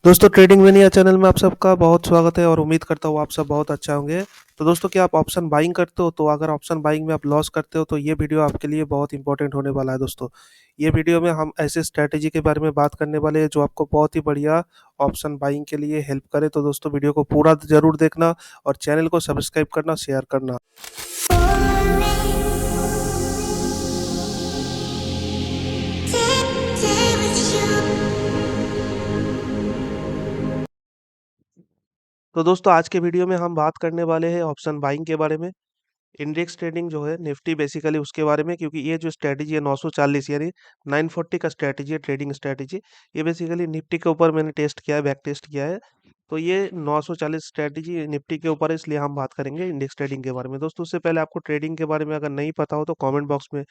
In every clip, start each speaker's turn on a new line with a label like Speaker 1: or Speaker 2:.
Speaker 1: दोस्तों trading mania channel में आप सबका बहुत स्वागत है और उम्मीद करता हूँ आप सब बहुत अच्छा होंगे। तो दोस्तों क्या आप ऑप्शन बाइंग करते हो? तो अगर ऑप्शन बाइंग में आप लॉस करते हो तो ये वीडियो आपके लिए बहुत इंपॉर्टेंट होने वाला है दोस्तों। ये वीडियो में हम ऐसे स्ट्रैटेजी के बारे में बात करने वाले हैं जो आपको बहुत ही बढ़िया ऑप्शन बाइंग के लिए हेल्प करे। तो दोस्तों वीडियो को पूरा जरूर देखना और चैनल को सब्सक्राइब करना, शेयर करना। तो दोस्तों आज के वीडियो में हम बात करने वाले हैं ऑप्शन बाइंग के बारे में। इंडेक्स ट्रेडिंग जो है निफ्टी बेसिकली उसके बारे में, क्योंकि ये जो स्ट्रैटेजी है 940 यानी 940 का स्ट्रैटेजी है, ट्रेडिंग स्ट्रैटेजी। ये बेसिकली निफ्टी के ऊपर मैंने टेस्ट किया है, बैक टेस्ट किया है। तो ये 940 स्ट्रैटेजी निफ्टी के ऊपर है, इसलिए हम बात करेंगे इंडेक्स ट्रेडिंग के बारे में। दोस्तों उससे पहले आपको ट्रेडिंग के बारे में अगर नहीं पता हो तो कमेंट बॉक्स में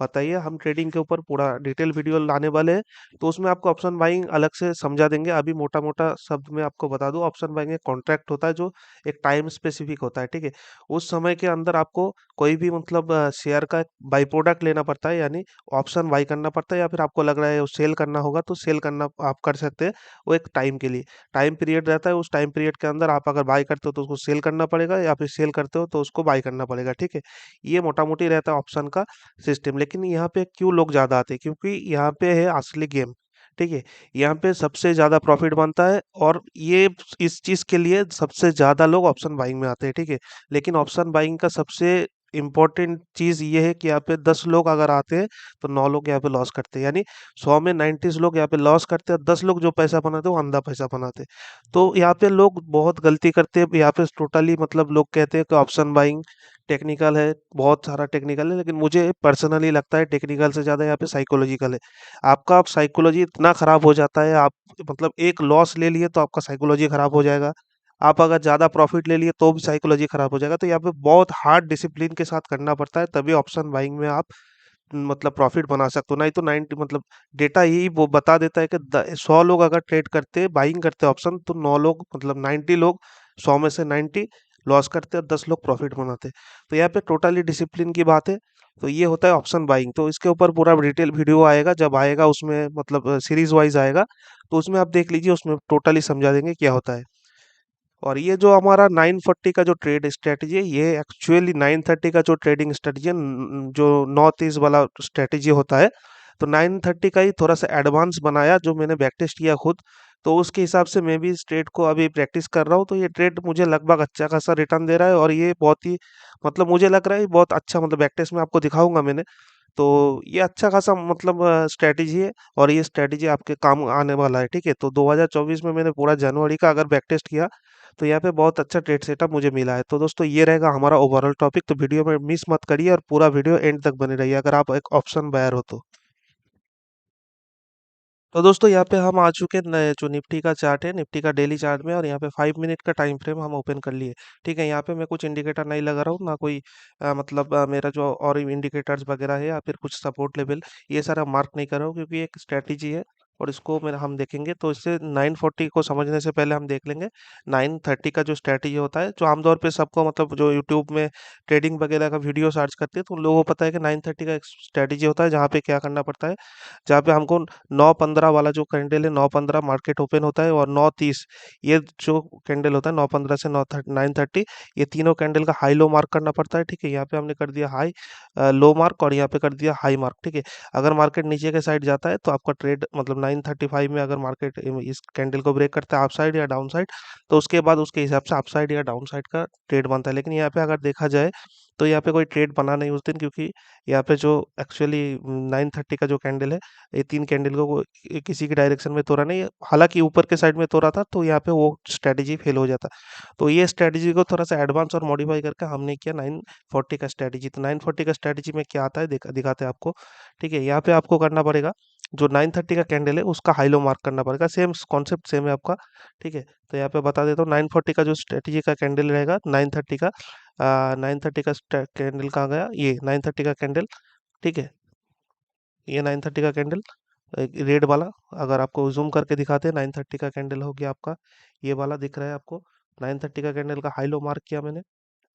Speaker 1: बताइए, हम ट्रेडिंग के ऊपर पूरा डिटेल वीडियो लाने वाले हैं। तो उसमें आपको ऑप्शन बाइंग अलग से समझा देंगे। अभी मोटा मोटा शब्द में आपको बता दूं, ऑप्शन बाइंग एक कॉन्ट्रैक्ट होता है जो एक टाइम स्पेसिफिक होता है, ठीक है। उस समय के अंदर आपको कोई भी मतलब शेयर का बाई प्रोडक्ट लेना पड़ता है, यानी ऑप्शन बाई करना पड़ता है, या फिर आपको लग रहा है सेल करना होगा तो सेल करना आप कर सकते हैं। वो एक टाइम के लिए टाइम पीरियड रहता है। उस टाइम पीरियड के अंदर आप अगर बाई करते हो तो उसको सेल करना पड़ेगा, या फिर सेल करते हो तो उसको बाई करना पड़ेगा, ठीक है। ये मोटा मोटी रहता है ऑप्शन का सिस्टम। लेकिन यहाँ पे क्यों लोग ज़्यादा आते हैं? क्योंकि यहाँ पे है असली गेम, ठीक है। यहाँ पे सबसे ज़्यादा प्रॉफिट बनता है और ये इस चीज़ के लिए सबसे ज़्यादा लोग ऑप्शन बाइंग में आते हैं, ठीक है। लेकिन ऑप्शन बाइंग का सबसे इम्पोर्टेंट चीज़ ये है कि यहाँ पे 10 लोग अगर आते हैं तो 9 लोग यहाँ पे लॉस करते हैं, यानी 100 में 90 लोग यहाँ पे लॉस करते हैं, 10 लोग जो पैसा बनाते हैं वो अंधा पैसा बनाते हैं। तो यहाँ पे लोग बहुत गलती करते हैं। यहाँ पे टोटली मतलब लोग कहते हैं कि ऑप्शन बाइंग टेक्निकल है, बहुत सारा टेक्निकल है, लेकिन मुझे पर्सनली लगता है टेक्निकल से ज़्यादा यहाँ पे साइकोलॉजिकल है। आपका आप साइकोलॉजी इतना खराब हो जाता है, आप मतलब एक लॉस ले लिए तो आपका साइकोलॉजी खराब हो जाएगा। आप अगर ज़्यादा प्रॉफिट ले लिए तो भी साइकोलॉजी खराब हो जाएगा। तो यहाँ पे बहुत हार्ड डिसिप्लिन के साथ करना पड़ता है, तभी ऑप्शन बाइंग में आप मतलब प्रॉफिट बना सकते हो। नहीं तो 90 मतलब डेटा यही वो बता देता है कि 100 लोग अगर ट्रेड करते बाइंग करते ऑप्शन तो 9 लोग मतलब 90 लोग, 100 में से 90 लॉस करते और 10 लोग प्रॉफिट बनाते। तो यहाँ पे टोटली डिसिप्लिन की बात है। तो ये होता है ऑप्शन बाइंग। तो इसके ऊपर पूरा डिटेल वीडियो आएगा, जब आएगा उसमें मतलब सीरीज वाइज आएगा, तो उसमें आप देख लीजिए, उसमें टोटली समझा देंगे क्या होता है। और ये जो हमारा 940 का जो ट्रेड स्ट्रेटजी है, ये एक्चुअली 930 का जो ट्रेडिंग स्ट्रेटजी है, जो नॉर्थ ईस्ट वाला स्ट्रेटजी होता है, तो 930 का ही थोड़ा सा एडवांस बनाया, जो मैंने बैक टेस्ट किया खुद। तो उसके हिसाब से मैं भी इस ट्रेड को अभी प्रैक्टिस कर रहा हूँ। तो ये ट्रेड मुझे लगभग अच्छा खासा रिटर्न दे रहा है, और ये बहुत ही मतलब मुझे लग रहा है बहुत अच्छा, मतलब बैक टेस्ट में आपको दिखाऊंगा मैंने। तो ये अच्छा खासा मतलब स्ट्रैटेजी है, और ये स्ट्रैटेजी आपके काम आने वाला है, ठीक है। तो 2024 में मैंने पूरा जनवरी का अगर बैक टेस्ट किया तो यहाँ पे बहुत अच्छा ट्रेड सेटअप मुझे मिला है। तो दोस्तों ये रहेगा हमारा ओवरऑल टॉपिक। तो वीडियो में मिस मत करिए और पूरा वीडियो एंड तक बने रहिए अगर आप एक ऑप्शन बायर हो तो। तो दोस्तों यहाँ पे हम आ चुके हैं नए जो निफ्टी का चार्ट है, निफ्टी का डेली चार्ट में, और यहाँ पे 5 मिनट का टाइम फ्रेम हम ओपन कर लिए, ठीक है। यहाँ पे मैं कुछ इंडिकेटर नहीं लगा रहा हूँ, ना कोई मतलब मेरा जो और इंडिकेटर्स वगैरह है या फिर कुछ सपोर्ट लेवल, ये सारा मार्क नहीं कर रहा हूँ, क्योंकि एक स्ट्रेटेजी है और इसको मेरा हम देखेंगे। तो इससे 940 को समझने से पहले हम देख लेंगे 930 का जो स्ट्रेटेजी होता है, जो आमतौर पे सबको मतलब जो यूट्यूब में ट्रेडिंग वगैरह का वीडियो सर्च करते हैं तो उन लोगों को पता है कि 930 का एक स्ट्रेटेजी होता है, जहाँ पे क्या करना पड़ता है, जहाँ पे हमको 9:15 वाला जो कैंडल है, 9:15 मार्केट ओपन होता है, और 9:30 ये जो कैंडल होता है, 9:15 से 9:30 ये तीनों कैंडल का हाई लो मार्क करना पड़ता है, ठीक है। यहाँ पे हमने कर दिया हाई, लो मार्क, और यहाँ पे कर दिया हाई मार्क, ठीक है। अगर मार्केट नीचे के साइड जाता है तो आपका ट्रेड मतलब 9:35 में अगर मार्केट इस कैंडल को ब्रेक करता है अप साइड या डाउन साइड, तो उसके बाद उसके हिसाब से अप साइड या डाउन साइड का ट्रेड बनता है। लेकिन यहाँ पे अगर देखा जाए तो यहाँ पे कोई ट्रेड बना नहीं उस दिन, क्योंकि यहाँ पे जो एक्चुअली 930 का जो कैंडल है, ये तीन कैंडल को किसी की डायरेक्शन में तोड़ा नहीं, हालांकि ऊपर के साइड में तोड़ा था, तो यहाँ पे वो स्ट्रेटेजी फेल हो जाता। तो ये स्ट्रेटेजी को थोड़ा सा एडवांस और मॉडिफाई करके हमने किया 940 का स्ट्रेटेजी। तो 940 का स्ट्रेटेजी में क्या आता है दिखाते हैं आपको, ठीक है। यहाँ पे आपको करना पड़ेगा, जो 930 का कैंडल है उसका हाई लो मार्क करना पड़ेगा, सेम कॉन्सेप्ट सेम है आपका, ठीक है। तो यहाँ पे बता देता हूँ, 940 का जो स्ट्रेटेजी का कैंडल रहेगा 930 का, 930 का कैंडल कहाँ गया, ये 930 का कैंडल, ठीक है। ये 930 का कैंडल रेड वाला, अगर आपको जूम करके दिखाते हैं, 930 का कैंडल हो गया आपका, ये वाला दिख रहा है आपको। 930 का कैंडल का हाई लो मार्क किया मैंने।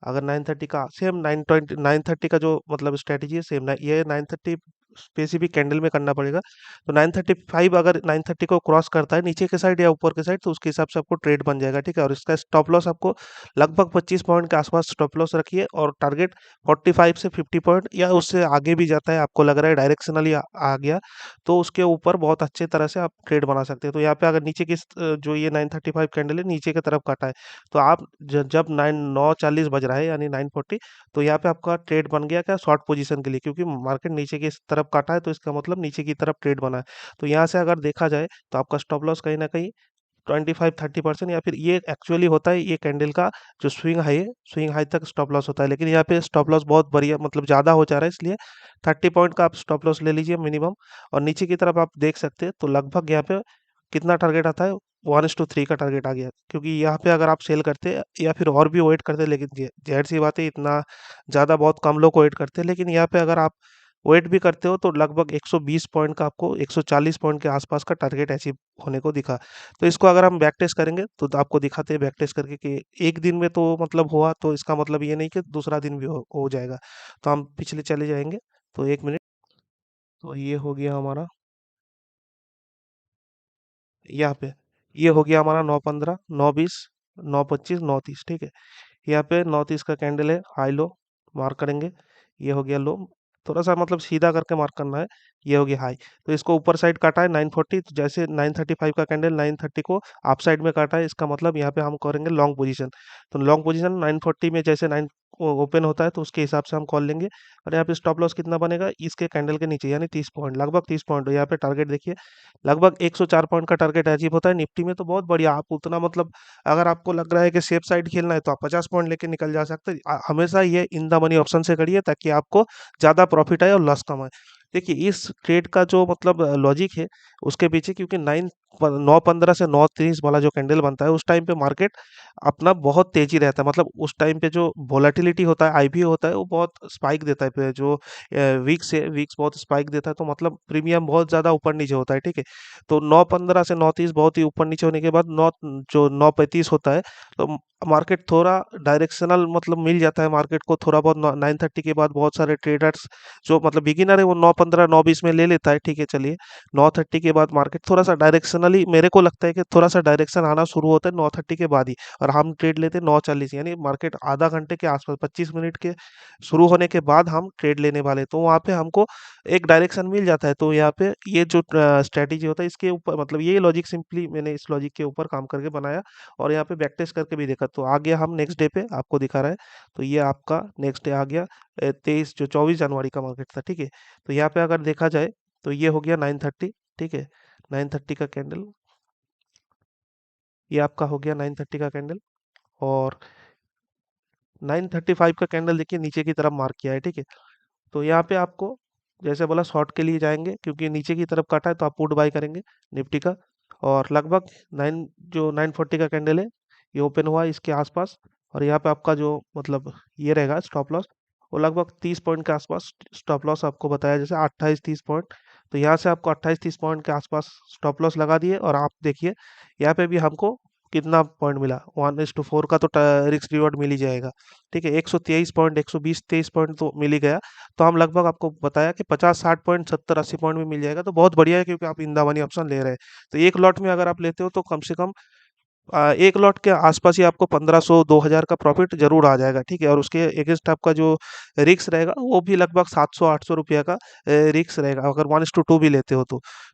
Speaker 1: अगर 930 का सेम 920 930 का जो मतलब स्ट्रेटेजी है सेम, ये 930 स्पेसिफिक कैंडल में करना पड़ेगा। तो 935 अगर 930 को क्रॉस करता है नीचे के साइड या ऊपर के साइड, तो उसके हिसाब से आपको ट्रेड बन जाएगा, ठीक है। और इसका स्टॉप लॉस आपको लगभग 25 पॉइंट के आसपास स्टॉप लॉस रखिए, और टारगेट 45 से 50 पॉइंट या उससे आगे भी जाता है, आपको लग रहा है डायरेक्शनली आ गया, तो उसके ऊपर बहुत अच्छे तरह से आप ट्रेड बना सकते हैं। तो यहाँ पे अगर नीचे की जो ये 935 कैंडल है नीचे की तरफ काटा है, तो आप जब 9:40 बज रहा है यानी 9:40, तो यहाँ पे आपका ट्रेड बन गया क्या, शॉर्ट पोजीशन के लिए, क्योंकि मार्केट नीचे की तरफ काटा है, तो इसका मतलब नीचे की तरफ ट्रेड बना है। तो यहाँ से अगर देखा जाए तो आपका स्टॉप लॉस कहीं ना कहीं 25-30%, या फिर ये एक्चुअली होता है ये कैंडल का जो स्विंग हाई है, स्विंग हाई तक स्टॉप लॉस होता है, लेकिन यहाँ पे स्टॉप लॉस बहुत बढ़िया मतलब ज़्यादा हो जा रहा है, इसलिए 30 पॉइंट का आप स्टॉप लॉस ले लीजिए मिनिमम। और नीचे की तरफ आप देख सकते हैं तो लगभग यहाँ पे कितना टारगेट आता है, 1:3 का टारगेट आ गया, क्योंकि यहाँ पे अगर आप सेल करते या फिर और भी वेट करते, लेकिन जाहिर सी बात है इतना ज़्यादा बहुत कम लोग वेट करते हैं, लेकिन यहाँ पे अगर आप वेट भी करते हो तो लगभग 120 पॉइंट का आपको 140 पॉइंट के आसपास का टारगेट अचीव होने को दिखा। तो इसको अगर हम बैक टेस्ट करेंगे तो आपको दिखाते हैं बैक टेस्ट करके कि एक दिन में तो मतलब हुआ, तो इसका मतलब ये नहीं कि दूसरा दिन भी हो जाएगा। तो हम पिछले चले जाएंगे, तो 1 मिनट। तो ये हो गया हमारा, यहाँ पे ये हो गया हमारा 9:15, 9:20, 9:25, 9:30, ठीक है। यहाँ पे 9:30 का कैंडल है, हाई लो मार्क करेंगे, ये हो गया लो, थोड़ा सा मतलब सीधा करके मार्क करना है, ये हो गया हाई। तो इसको ऊपर साइड काटा है 9:40, तो जैसे 9:35 का कैंडल 9:30 को अप साइड में काटा है, इसका मतलब यहाँ पे हम करेंगे लॉन्ग पोजीशन। तो लॉन्ग पोजीशन 9:40 में जैसे 9 ओपन होता है तो उसके हिसाब से हम कॉल लेंगे। और यहाँ पे स्टॉप लॉस कितना बनेगा, इसके कैंडल के नीचे यानी 30 पॉइंट, लगभग 30 पॉइंट। यहाँ पे टारगेट देखिए, लगभग 104 पॉइंट का टारगेट अचीव होता है निफ्टी में, तो बहुत बढ़िया। आप उतना मतलब अगर आपको लग रहा है कि सेफ साइड खेलना है तो आप 50 पॉइंट लेके निकल जा सकते हैं। हमेशा ये इन द मनी ऑप्शन से करिए ताकि आपको ज़्यादा प्रॉफिट आए और लॉस कम आए। देखिए इस ट्रेड का जो मतलब लॉजिक है उसके पीछे, क्योंकि 9:15 से 9:30 वाला जो कैंडल बनता है उस टाइम पे मार्केट अपना बहुत तेजी रहता है, मतलब उस टाइम पे जो वोलेटिलिटी होता है, आईपीओ होता है, वो बहुत स्पाइक देता है जो वीक्स है, वीक्स बहुत स्पाइक देता है, तो मतलब प्रीमियम बहुत ज़्यादा ऊपर नीचे होता है, ठीक है। तो 9:15 से 9:30 बहुत ही ऊपर नीचे होने के बाद जो 9:35 होता है, तो मार्केट थोड़ा डायरेक्शनल मतलब मिल जाता है मार्केट को थोड़ा बहुत। 9:30 के बाद बहुत सारे ट्रेडर्स जो मतलब बिगिनर है वो 9:15 9:20 में ले लेता है, ठीक है चलिए। 9:30 के बाद मार्केट थोड़ा सा डायरेक्शनली, मेरे को लगता है कि थोड़ा सा डायरेक्शन आना शुरू होता है 9:30 के बाद ही, और हम ट्रेड लेते हैं 9:40, यानी मार्केट आधा घंटे के आसपास 25 मिनट के शुरू होने के बाद हम ट्रेड लेने वाले, तो वहाँ पे हमको एक डायरेक्शन मिल जाता है। तो यहाँ पे ये जो स्ट्रेटेजी होता है इसके ऊपर मतलब ये लॉजिक, सिंपली मैंने इस लॉजिक के ऊपर काम करके बनाया, और यहाँ पे बैक टेस्ट करके भी देखा। तो आ गया हम नेक्स्ट डे पे, आपको दिखा रहा है। तो ये आपका नेक्स्ट डे आ गया 23 जो 24 जनवरी का मार्केट था, ठीक है। तो यहाँ पे अगर देखा जाए तो ये हो गया 9:30, ठीक है। 9:30 का कैंडल, ये आपका हो गया 9:30 का कैंडल। और 9:35 का कैंडल देखिए नीचे की तरफ मार्क किया है, ठीक है। तो यहाँ पे आपको जैसे बोला शॉर्ट के लिए जाएंगे, क्योंकि नीचे की तरफ काटा है तो आप पुट बाय करेंगे निफ्टी का। और लगभग 940 का कैंडल है, ये ओपन हुआ है इसके आसपास, और यहाँ पे आपका जो मतलब ये रहेगा स्टॉप लॉस, वो लगभग 30 पॉइंट के आसपास स्टॉप लॉस आपको बताया, जैसे 28-30 पॉइंट। तो यहाँ से आपको 28-30 पॉइंट के आसपास स्टॉप लॉस लगा दिए, और आप देखिए यहाँ पे भी हमको कितना पॉइंट मिला, 1:4 का तो रिस्क रिवॉर्ड मिल ही जाएगा, ठीक है। 123 पॉइंट, 120-23 पॉइंट तो मिल ही गया। तो हम लगभग आपको बताया कि 50-60 पॉइंट, 70-80 पॉइंट में मिल जाएगा, तो बहुत बढ़िया है, क्योंकि आप इन द मनी ऑप्शन ले रहे हैं। तो एक लॉट में अगर आप लेते हो तो कम से कम एक लॉट के आसपास ही आपको 1500-2000 का प्रॉफिट जरूर आ जाएगा, ठीक है। और उसके अगेंस्ट आपका जो रिक्स रहेगा वो भी लगभग 700-800 रुपया का रिक्स रहेगा, अगर 1:2 भी लेते हो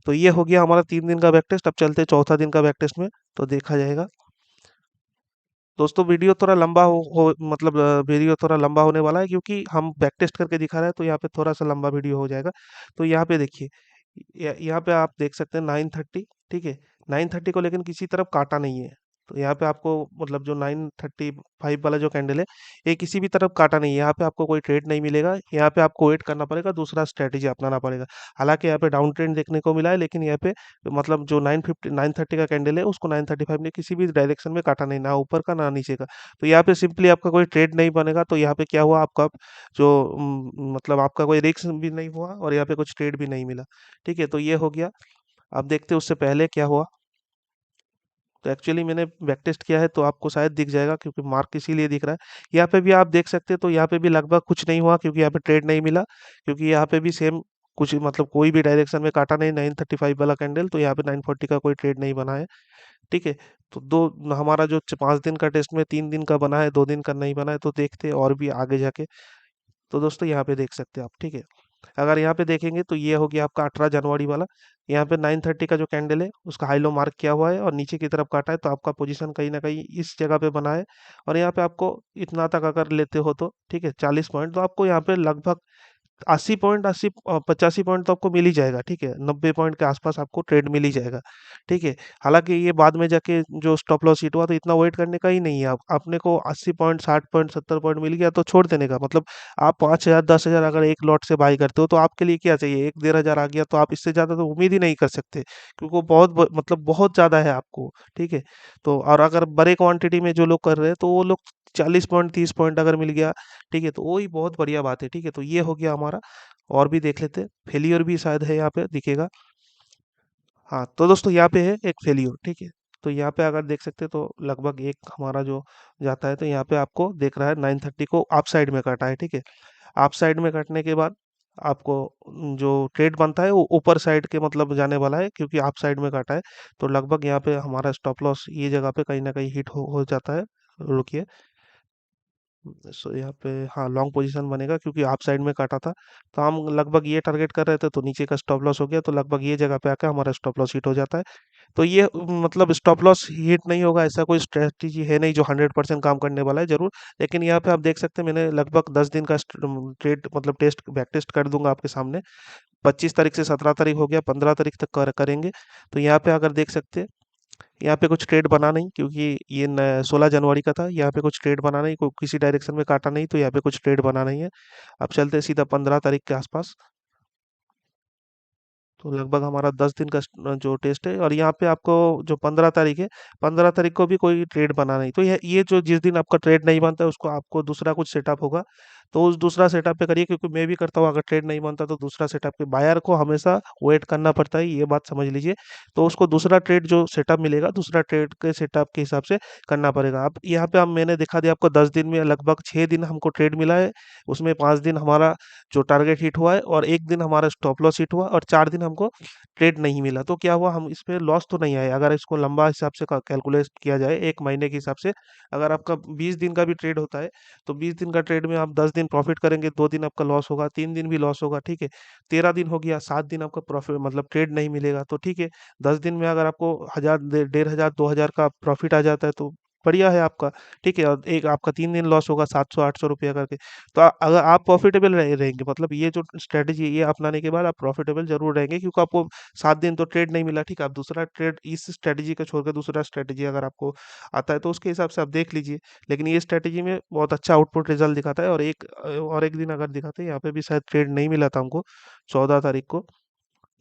Speaker 1: तो ये हो गया हमारा 3 दिन का बैक टेस्ट। अब चलते हैं चौथा दिन का बैक टेस्ट में, तो देखा जाएगा। दोस्तों वीडियो थोड़ा लंबा मतलब वीडियो थोड़ा लंबा होने वाला है, क्योंकि हम बैक टेस्ट करके दिखा रहे हैं, तो यहाँ पे थोड़ा सा लंबा वीडियो हो जाएगा। तो यहाँ पे देखिए, यहाँ पे आप देख सकते हैं 9:30, ठीक है। 9:30 को लेकिन किसी तरफ काटा नहीं है, तो यहाँ पे आपको मतलब जो 9:35 वाला जो कैंडल है, ये किसी भी तरफ काटा नहीं है, यहाँ पे आपको कोई ट्रेड नहीं मिलेगा, यहाँ पे आपको वेट करना पड़ेगा, दूसरा स्ट्रेटेजी अपनाना पड़ेगा। हालांकि यहाँ पे डाउन ट्रेंड देखने को मिला है, लेकिन यहाँ पे मतलब जो 9:30 का कैंडल है उसको 9:35 ने किसी भी डायरेक्शन में काटा नहीं, ना ऊपर का ना नीचे का। तो यहाँ पे सिंपली आपका कोई ट्रेड नहीं बनेगा। तो यहाँ पे क्या हुआ आपका, जो मतलब आपका कोई रिस्क भी नहीं हुआ, और यहाँ पे कुछ ट्रेड भी नहीं मिला, ठीक है। तो ये हो गया। आप देखते हैं उससे पहले क्या हुआ। तो एक्चुअली मैंने बैक टेस्ट किया है तो आपको शायद दिख जाएगा, क्योंकि मार्क इसीलिए दिख रहा है। यहाँ पे भी आप देख सकते हैं, तो यहाँ पे भी लगभग कुछ नहीं हुआ, क्योंकि यहाँ पे ट्रेड नहीं मिला, क्योंकि यहाँ पे भी सेम कुछ मतलब कोई भी डायरेक्शन में काटा नहीं 935 वाला कैंडल, तो यहाँ पे 940 का कोई ट्रेड नहीं बना है। ठीक है, तो दो हमारा जो 5 दिन का टेस्ट में 3 दिन का बना है, 2 दिन का नहीं बना है, तो देखते हैं और भी आगे जाके। तो दोस्तों यहाँ पे देख सकते हैं आप। ठीक है, अगर यहाँ पे देखेंगे तो ये हो गया आपका 18 जनवरी वाला। यहाँ पे 930 का जो कैंडल है उसका हाई लो मार्क किया हुआ है और नीचे की तरफ काटा है, तो आपका पोजीशन कहीं ना कहीं इस जगह पे बना है। और यहाँ पे आपको इतना तक अगर लेते हो तो ठीक है 40 पॉइंट, तो आपको यहाँ पे लगभग 80 पॉइंट 85 पॉइंट तो आपको मिल ही जाएगा। ठीक है, 90 पॉइंट के आसपास आपको ट्रेड मिल ही जाएगा। ठीक है, हालांकि ये बाद में जाके जो स्टॉप लॉस हिट हुआ तो इतना वेट करने का ही नहीं है। आप अपने को 80 पॉइंट 60 पॉइंट 70 पॉइंट मिल गया तो छोड़ देने का मतलब। आप 5,000 10,000 अगर एक लॉट से बाई करते हो तो आपके लिए क्या चाहिए, 1 1,500 आ गया तो आप इससे ज़्यादा तो उम्मीद ही नहीं कर सकते, क्योंकि वो मतलब बहुत ज़्यादा है आपको। ठीक है, तो और अगर बड़े क्वांटिटी में जो लोग कर रहे हैं तो वो लोग 40 पॉइंट 30 पॉइंट अगर मिल गया, ठीक है, तो वो ही बहुत बढ़िया बात है। ठीक है, तो ये हो गया हमारा। और भी देख लेते हैं, फेलियर भी शायद है यहाँ पे दिखेगा। हाँ, तो दोस्तों यहाँ पे है एक फेलियर। ठीक है, तो यहाँ पे अगर देख सकते हैं तो लगभग एक हमारा जो जाता है, तो यहाँ पे आपको देख रहा है 930 को अप साइड में काटा है। ठीक है, अप साइड में कटने के बाद आपको जो ट्रेड बनता है वो ऊपर साइड के मतलब जाने वाला है, क्योंकि अप साइड में काटा है। तो लगभग यहाँ पे हमारा स्टॉप लॉस ये जगह पे कहीं ना कहीं हिट हो जाता है। रुकिए, सो यहाँ पे हाँ लॉन्ग पोजीशन बनेगा, क्योंकि आप साइड में काटा था। तो हम लगभग ये टारगेट कर रहे थे, तो नीचे का स्टॉप लॉस हो गया, तो लगभग ये जगह पे आकर हमारा स्टॉप लॉस हिट हो जाता है। तो ये मतलब स्टॉप लॉस हिट नहीं होगा ऐसा कोई स्ट्रेटजी है नहीं जो 100% काम करने वाला है जरूर। लेकिन यहाँ पे आप देख सकते हैं मैंने लगभग 10 दिन का ट्रेड मतलब टेस्ट बैक टेस्ट कर दूंगा आपके सामने। 25 तारीख से 17 तारीख हो गया, 15 तारीख तक करेंगे। तो यहाँ पे अगर देख सकते हैं, यहाँ पे कुछ ट्रेड बना नहीं, क्योंकि ये 16 जनवरी का था। यहाँ पे कुछ ट्रेड बना नहीं, किसी डायरेक्शन में काटा नहीं, तो यहाँ पे कुछ ट्रेड बना नहीं है। अब चलते हैं सीधा 15 तारीख के आसपास। तो लगभग हमारा 10 दिन का जो टेस्ट है, और यहाँ पे आपको जो 15 तारीख है, 15 तारीख को भी कोई ट्रेड बना नहीं। तो ये जो जिस दिन आपका ट्रेड नहीं बनता है उसको आपको दूसरा कुछ सेटअप होगा, तो उस दूसरा सेटअप पे करिए, क्योंकि मैं भी करता हूँ। अगर ट्रेड नहीं बनता तो दूसरा सेटअप पे बायर को हमेशा वेट करना पड़ता है, ये बात समझ लीजिए। तो उसको दूसरा ट्रेड जो सेटअप मिलेगा, दूसरा ट्रेड के सेटअप के हिसाब से करना पड़ेगा। अब यहाँ पे हम मैंने दिखा दिया आपको 10 दिन में लगभग 6 दिन हमको ट्रेड मिला है। उसमें 5 दिन हमारा जो टारगेट हिट हुआ है, और एक दिन हमारा स्टॉप लॉस हिट हुआ, और 4 दिन हमको ट्रेड नहीं मिला। तो क्या हुआ, हम इस पे लॉस तो नहीं आए। अगर इसको लंबा हिसाब से कैलकुलेट किया जाए एक महीने के हिसाब से, अगर आपका 20 दिन का भी ट्रेड होता है, तो 20 दिन का ट्रेड में आप 10 दिन प्रॉफिट करेंगे, 2 दिन आपका लॉस होगा, 3 दिन भी लॉस होगा। ठीक है, 13 दिन हो गया, 7 दिन आपका प्रॉफिट मतलब ट्रेड नहीं मिलेगा। तो ठीक है, 10 दिन में अगर आपको 1,000 1,500 2,000 का प्रॉफिट आ जाता है तो बढ़िया है आपका। ठीक है, और एक आपका 3 दिन लॉस होगा 700 800 रुपया करके। तो अगर आप प्रॉफिटेबल रहेंगे, मतलब ये जो स्ट्रेटेजी ये अपनाने के बाद आप प्रॉफिटेबल जरूर रहेंगे, क्योंकि आपको 7 दिन तो ट्रेड नहीं मिला। ठीक है, आप दूसरा ट्रेड इस स्ट्रेटेजी को छोड़कर दूसरा स्ट्रेटेजी अगर आपको आता है तो उसके हिसाब से आप देख लीजिए। लेकिन ये स्ट्रेटेजी में बहुत अच्छा आउटपुट रिजल्ट दिखाता है। और एक दिन अगर दिखाते हैं, यहाँ पे भी शायद ट्रेड नहीं मिला था हमको 14 तारीख को,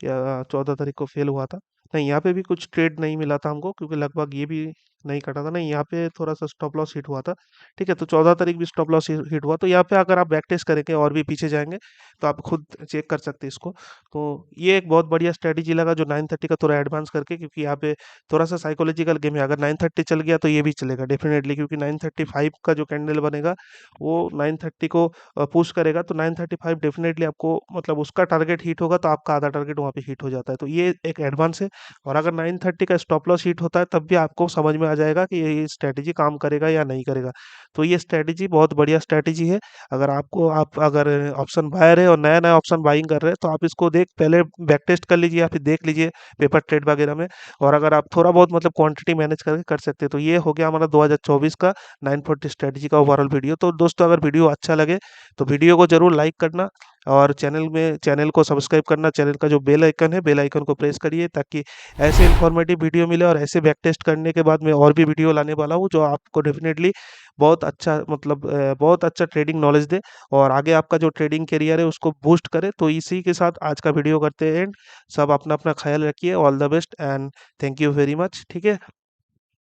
Speaker 1: या 14 तारीख को फेल हुआ था। नहीं, यहाँ पे भी कुछ ट्रेड नहीं मिला था हमको, क्योंकि लगभग ये भी नहीं कटा था। नहीं, यहाँ पे थोड़ा सा स्टॉप लॉस हिट हुआ था। ठीक है, तो 14 तारीख भी स्टॉप लॉस हिट हुआ। तो यहाँ पे अगर आप बैक टेस्ट करेंगे और भी पीछे जाएंगे तो आप खुद चेक कर सकते हैं इसको। तो ये एक बहुत बढ़िया स्ट्रेटेजी लगा जो 930 का थोड़ा एडवांस करके, क्योंकि यहाँ पे थोड़ा सा साइकोलॉजिकल गेम है। अगर 930 चल गया तो ये भी चलेगा डेफिनेटली, क्योंकि 935 का जो कैंडल बनेगा वो 930 को पुश करेगा। तो 935 डेफिनेटली आपको मतलब उसका टारगेट हिट होगा तो आपका आधा टारगेट वहाँ पे हिट हो जाता है। तो ये एक एडवांस है। और अगर 930 का स्टॉप लॉस हिट होता है तब भी आपको समझ में आ जाएगा कि ये स्ट्रेटेजी काम करेगा या नहीं करेगा। तो ये स्ट्रेटेजी बहुत बढ़िया स्ट्रेटेजी है। अगर आपको आप अगर ऑप्शन बायर है और नया नया ऑप्शन बाइंग कर रहे हैं, तो आप इसको देख पहले बैक टेस्ट कर लीजिए या फिर देख लीजिए पेपर ट्रेड वगैरह में। और अगर आप थोड़ा बहुत मतलब क्वांटिटी मैनेज करके कर सकते हैं, तो ये हो गया हमारा 2024 का 940 स्ट्रेटेजी का ओवरऑल वीडियो। तो दोस्तों अगर वीडियो अच्छा लगे तो वीडियो को जरूर लाइक करना, और चैनल को सब्सक्राइब करना। चैनल का जो बेल आइकन है, बेल आइकन को प्रेस करिए, ताकि ऐसे इन्फॉर्मेटिव वीडियो मिले। और ऐसे बैक टेस्ट करने के बाद मैं और भी वीडियो लाने वाला हूँ जो आपको डेफिनेटली बहुत अच्छा मतलब बहुत अच्छा ट्रेडिंग नॉलेज दे, और आगे आपका जो ट्रेडिंग करियर है उसको बूस्ट करे। तो इसी के साथ आज का वीडियो करते हैं एंड। सब अपना अपना ख्याल रखिए। All the best and thank you very much. ठीक है।